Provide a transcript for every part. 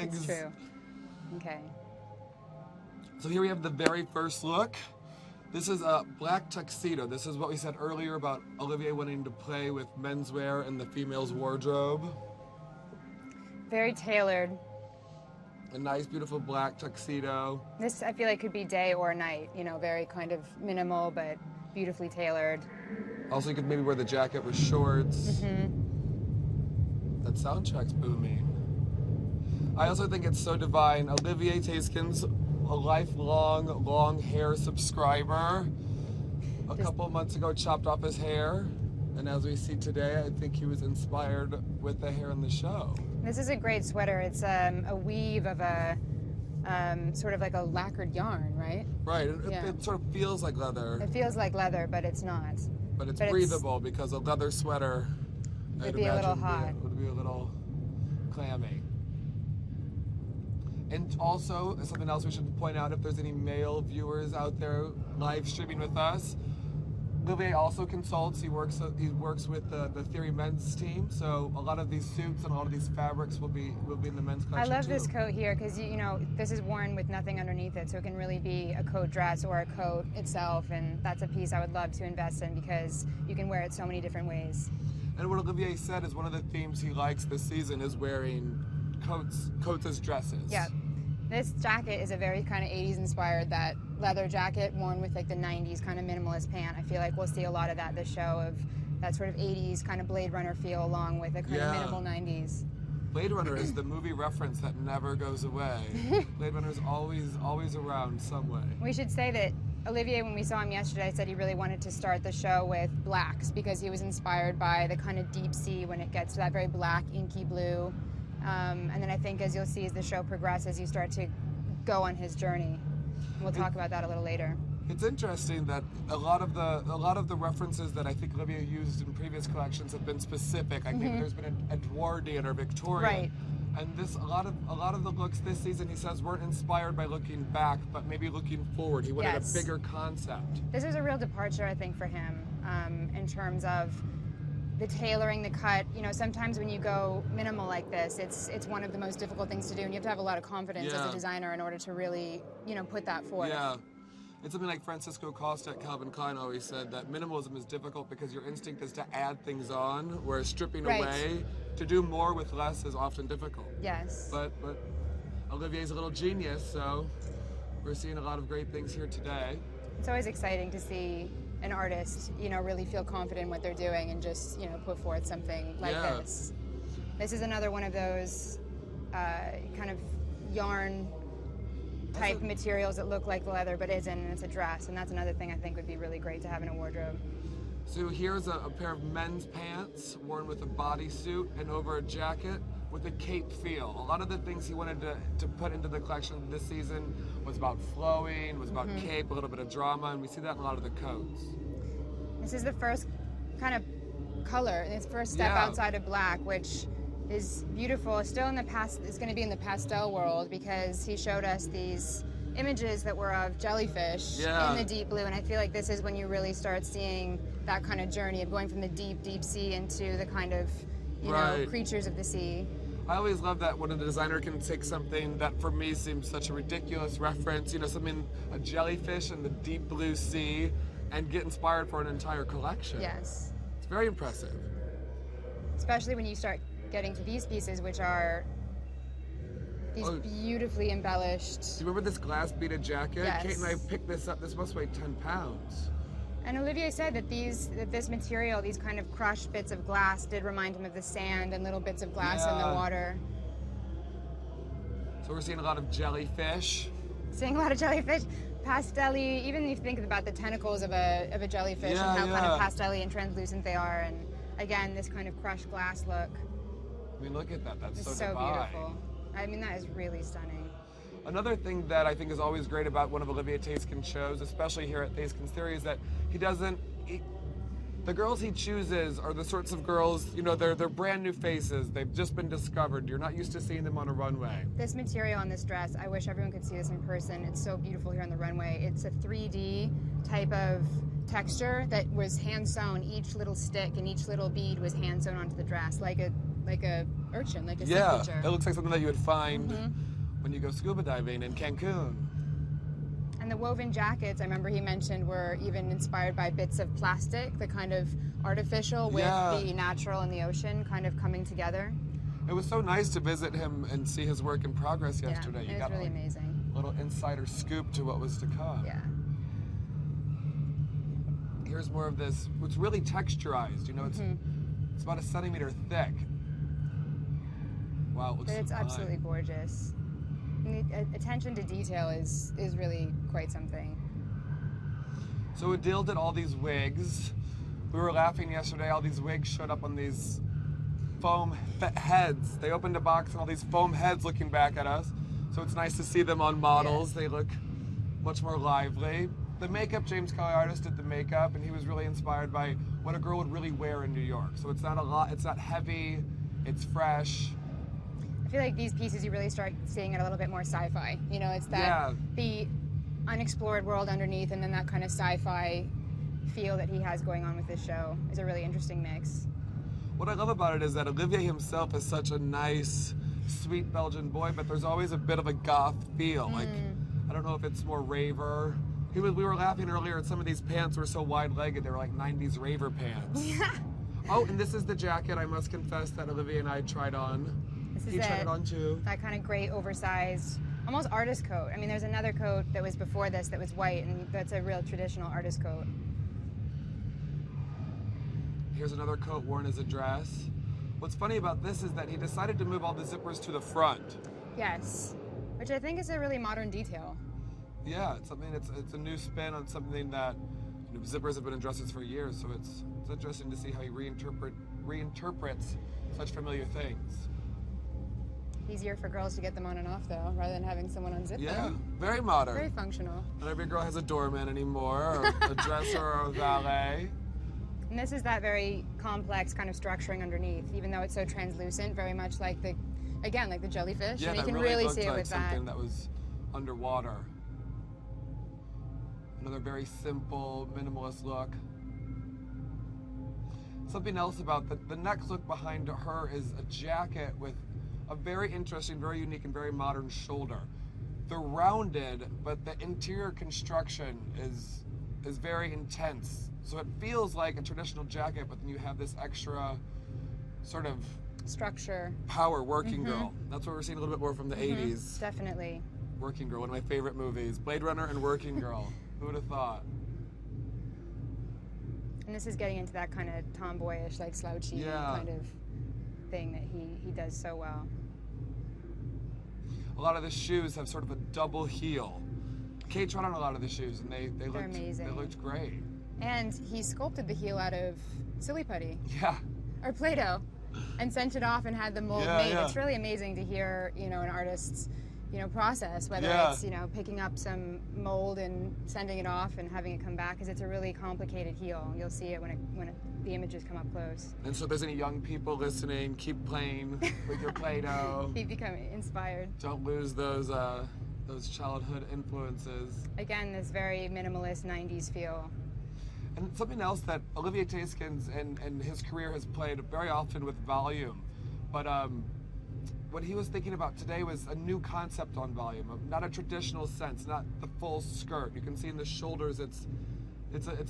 It's true. Okay. So here we have the very first look. This is a black tuxedo. This is what we said earlier about Olivier wanting to play with menswear and the female's wardrobe. Very tailored. A nice, beautiful black tuxedo. This, I feel like, could be day or night. You know, very kind of minimal, but beautifully tailored. Also, you could maybe wear the jacket with shorts. That soundtrack's booming. I also think it's so divine. Olivier Theyskens, a lifelong long hair subscriber, a couple months ago chopped off his hair. And as we see today, I think he was inspired with the hair in the show. This is a great sweater. It's a weave of a sort of like a lacquered yarn, right? Right. It sort of feels like leather. It feels like leather, but it's not. But it's breathable because a leather sweater would be a little hot. Would be a little clammy. And also, something else we should point out, if there's any male viewers out there live streaming with us, Olivier also consults. He works with the Theory men's team, so a lot of these suits and a lot of these fabrics will be in the men's collection. I love this coat here because you know this is worn with nothing underneath it, so it can really be a coat dress or a coat itself, and that's a piece I would love to invest in because you can wear it so many different ways. And what Olivier said is one of the themes he likes this season is wearing coats as dresses. Yeah. This jacket is a very kind of 80s inspired, that leather jacket worn with like the 90s kind of minimalist pant. I feel like we'll see a lot of that this show, of that sort of 80s kind of Blade Runner feel along with a kind of minimal 90s. Blade Runner is the movie reference that never goes away. Blade Runner is always around some way. We should say that Olivier, when we saw him yesterday, said he really wanted to start the show with blacks because he was inspired by the kind of deep sea when it gets to that very black, inky blue. And then I think, as you'll see as the show progresses, you start to go on his journey. We'll talk about that a little later. It's interesting that a lot of the references that I think Olivier used in previous collections have been specific. I think there's been an Edwardian or Victorian. Right. And a lot of the looks this season, he says, weren't inspired by looking back, but maybe looking forward. He wanted a bigger concept. This is a real departure, I think, for him in terms of the tailoring, the cut. You know, sometimes when you go minimal like this, it's one of the most difficult things to do, and you have to have a lot of confidence as a designer in order to really, you know, put that forth. Yeah. It's something like Francisco Costa at Calvin Klein always said, that minimalism is difficult because your instinct is to add things on, whereas stripping away, to do more with less is often difficult. Yes. But Olivier's a little genius, so we're seeing a lot of great things here today. It's always exciting to see an artist, you know, really feel confident in what they're doing and just, you know, put forth something like this. This is another one of those kind of yarn type materials that look like leather but isn't, and it's a dress, and that's another thing I think would be really great to have in a wardrobe. So here's a pair of men's pants worn with a bodysuit and over a jacket with a cape feel. A lot of the things he wanted to put into the collection this season was about flowing, was about cape, a little bit of drama, and we see that in a lot of the coats. This is the first kind of color, and its first step outside of black, which is beautiful. Still in the past, it's going to be in the pastel world because he showed us these images that were of jellyfish in the deep blue, and I feel like this is when you really start seeing that kind of journey of going from the deep, deep sea into the kind of, you know, creatures of the sea. I always love that when a designer can take something that for me seems such a ridiculous reference, you know, something, a jellyfish in the deep blue sea, and get inspired for an entire collection. Yes. It's very impressive. Especially when you start getting to these pieces, which are these beautifully embellished. Do you remember this glass beaded jacket? Yes. Kate and I picked this up. This must weigh 10 pounds. And Olivier said that this material, these kind of crushed bits of glass, did remind him of the sand and little bits of glass in the water. So we're seeing a lot of jellyfish. Seeing a lot of jellyfish, pastel-y, even if you think about the tentacles of a jellyfish and how kind of pastel-y and translucent they are, and again, this kind of crushed glass look. I mean, look at that. That's so divine. Beautiful. I mean, that is really stunning. Another thing that I think is always great about one of Olivier Theyskens' shows, especially here at Theyskens Theory, is that the girls he chooses are the sorts of girls, you know, they're brand new faces. They've just been discovered. You're not used to seeing them on a runway. This material on this dress, I wish everyone could see this in person. It's so beautiful here on the runway. It's a 3D type of texture that was hand sewn. Each little stick and each little bead was hand sewn onto the dress, like like a urchin, like a sea Yeah, creature. it looks like something that you would find when you go scuba diving in Cancun. And the woven jackets, I remember he mentioned, were even inspired by bits of plastic, the kind of artificial with the natural in the ocean kind of coming together. It was so nice to visit him and see his work in progress yesterday. Yeah, it was really amazing. A little insider scoop to what was to come. Yeah. Here's more of this. It's really texturized. You know, it's about a centimeter thick. Wow, it looks But it's fine. absolutely gorgeous. And the attention to detail is really quite something. So Adil did all these wigs. We were laughing yesterday. All these wigs showed up on these foam heads. They opened a box and all these foam heads looking back at us. So it's nice to see them on models. Yes. They look much more lively. The makeup, James Kelly artist did the makeup, and he was really inspired by what a girl would really wear in New York. So it's not a lot. It's not heavy. It's fresh. I feel like these pieces you really start seeing it a little bit more sci-fi. You know, it's that the unexplored world underneath, and then that kind of sci-fi feel that he has going on with this show is a really interesting mix. What I love about it is that Olivier himself is such a nice, sweet Belgian boy, but there's always a bit of a goth feel. Like, I don't know if it's more raver. We were laughing earlier at some of these pants were so wide-legged, they were like 90s raver pants. Yeah. Oh, and this is the jacket, I must confess, that Olivier and I tried on. He tried it on too. That kind of great, oversized, almost artist coat. I mean, there's another coat that was before this that was white, and that's a real traditional artist coat. Here's another coat worn as a dress. What's funny about this is that he decided to move all the zippers to the front. Yes, which I think is a really modern detail. Yeah, it's something. It's a new spin on something that zippers have been in dresses for years. So it's interesting to see how he reinterprets such familiar things. Easier for girls to get them on and off, though, rather than having someone unzip them. Yeah, very modern. Very functional. Not every girl has a doorman anymore, or a dresser or a valet. And this is that very complex kind of structuring underneath, even though it's so translucent, very much like the jellyfish. Yeah, and you that can really looked see it like with something that was underwater. Another very simple, minimalist look. Something else about the next look behind her is a jacket with a very interesting, very unique, and very modern shoulder. They're rounded, but the interior construction is very intense. So it feels like a traditional jacket, but then you have this extra sort of structure. Power, Working Girl. That's what we're seeing a little bit more from the 80s. Definitely. Working Girl, one of my favorite movies. Blade Runner and Working Girl. Who would have thought? And this is getting into that kind of tomboyish, like slouchy kind of thing that he does so well. A lot of the shoes have sort of a double heel. Kate tried on a lot of the shoes, and they looked amazing. They looked great. And he sculpted the heel out of silly putty. Yeah. Or Play-Doh, and sent it off and had the mold made. Yeah. It's really amazing to hear, an artist's, process, whether it's, picking up some mold and sending it off and having it come back, because it's a really complicated heel. You'll see it when the images come up close. And so if there's any young people listening, keep playing with your Play-Doh. Keep becoming inspired. Don't lose those childhood influences. Again, this very minimalist 90s feel. And something else that Olivier Theyskens and his career has played very often with volume. But what he was thinking about today was a new concept on volume, not a traditional sense, not the full skirt. You can see in the shoulders it's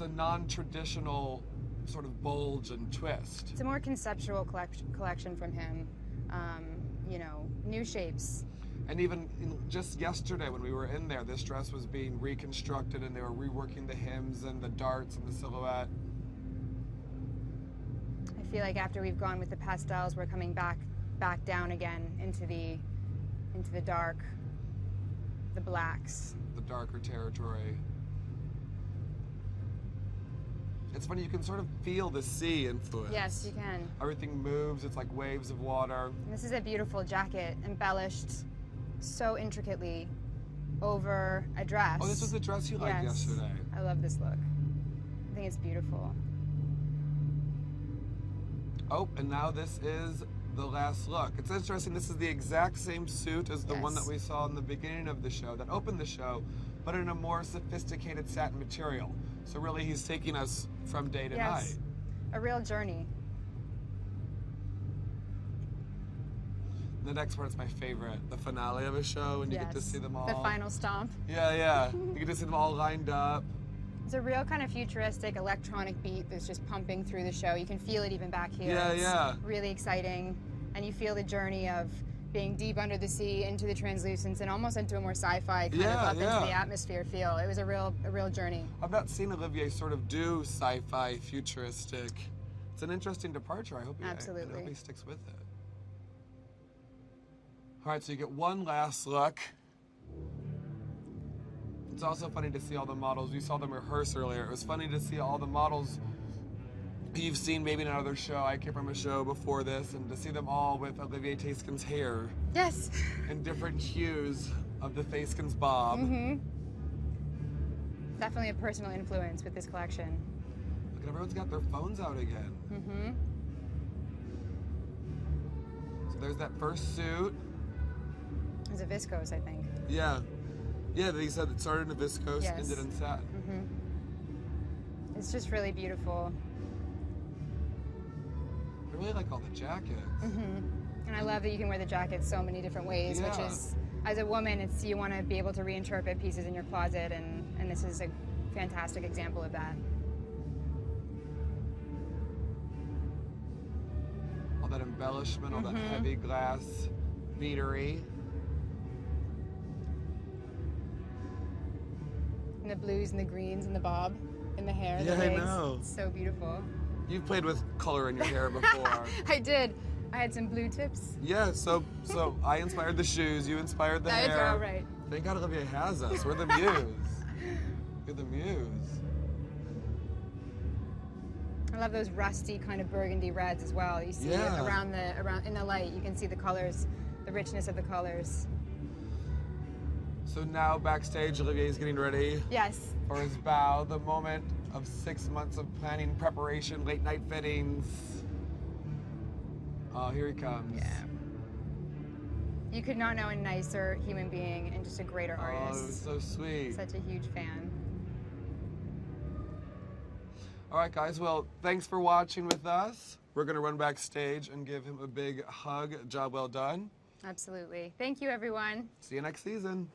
a non-traditional sort of bulge and twist. It's a more conceptual collection from him. New shapes. And even just yesterday when we were in there, this dress was being reconstructed and they were reworking the hems and the darts and the silhouette. I feel like after we've gone with the pastels, we're coming back down again into the dark, the blacks. The darker territory. It's funny, you can sort of feel the sea influence. Yes, you can. Everything moves, it's like waves of water. And this is a beautiful jacket, embellished so intricately over a dress. Oh, this was the dress you liked yesterday. I love this look. I think it's beautiful. Oh, and now this is the last look. It's interesting, this is the exact same suit as the one that we saw in the beginning of the show, that opened the show, but in a more sophisticated satin material. So really he's taking us from day to night. A real journey. The next part's my favorite, the finale of a show, and you get to see them all. The final stomp. Yeah, yeah. You get to see them all lined up. It's a real kind of futuristic electronic beat that's just pumping through the show. You can feel it even back here. Yeah, it's yeah. really exciting, and you feel the journey of being deep under the sea into the translucence and almost into a more sci-fi kind of up into the atmosphere feel. It was a real journey. I've not seen Olivier sort of do sci-fi futuristic. It's an interesting departure. I hope he sticks with it. All right, so you get one last look. It's also funny to see all the models. You saw them rehearse earlier. It was funny to see all the models you've seen maybe in another show. I came from a show before this, and to see them all with Olivier Theyskens' hair. Yes. And different hues of the Theyskens bob. Mm-hmm. Definitely a personal influence with this collection. Look, everyone's got their phones out again. Mm-hmm. So there's that first suit. It was a viscose, I think. Yeah. Yeah, they said it started in a viscose, ended in satin. Mm-hmm. It's just really beautiful. I really like all the jackets. Mm-hmm. And I love that you can wear the jacket so many different ways, which is, as a woman, it's you want to be able to reinterpret pieces in your closet, and this is a fantastic example of that. All that embellishment, all that heavy glass beatery. And the blues and the greens and the bob in the hair. Yeah, the wigs. I know. It's so beautiful. You've played with color in your hair before. I did. I had some blue tips. Yeah, so I inspired the shoes, you inspired the hair. That's all right. Thank God Olivier has us. We're the muse. You're the muse. I love those rusty kind of burgundy reds as well. You see around in the light, you can see the colors, the richness of the colors. So now backstage, Olivier's getting ready. Yes. For his bow, the moment of 6 months of planning, preparation, late night fittings. Oh, here he comes. Yeah. You could not know a nicer human being and just a greater artist. Oh, so sweet. Such a huge fan. All right, guys. Well, thanks for watching with us. We're going to run backstage and give him a big hug. Job well done. Absolutely. Thank you, everyone. See you next season.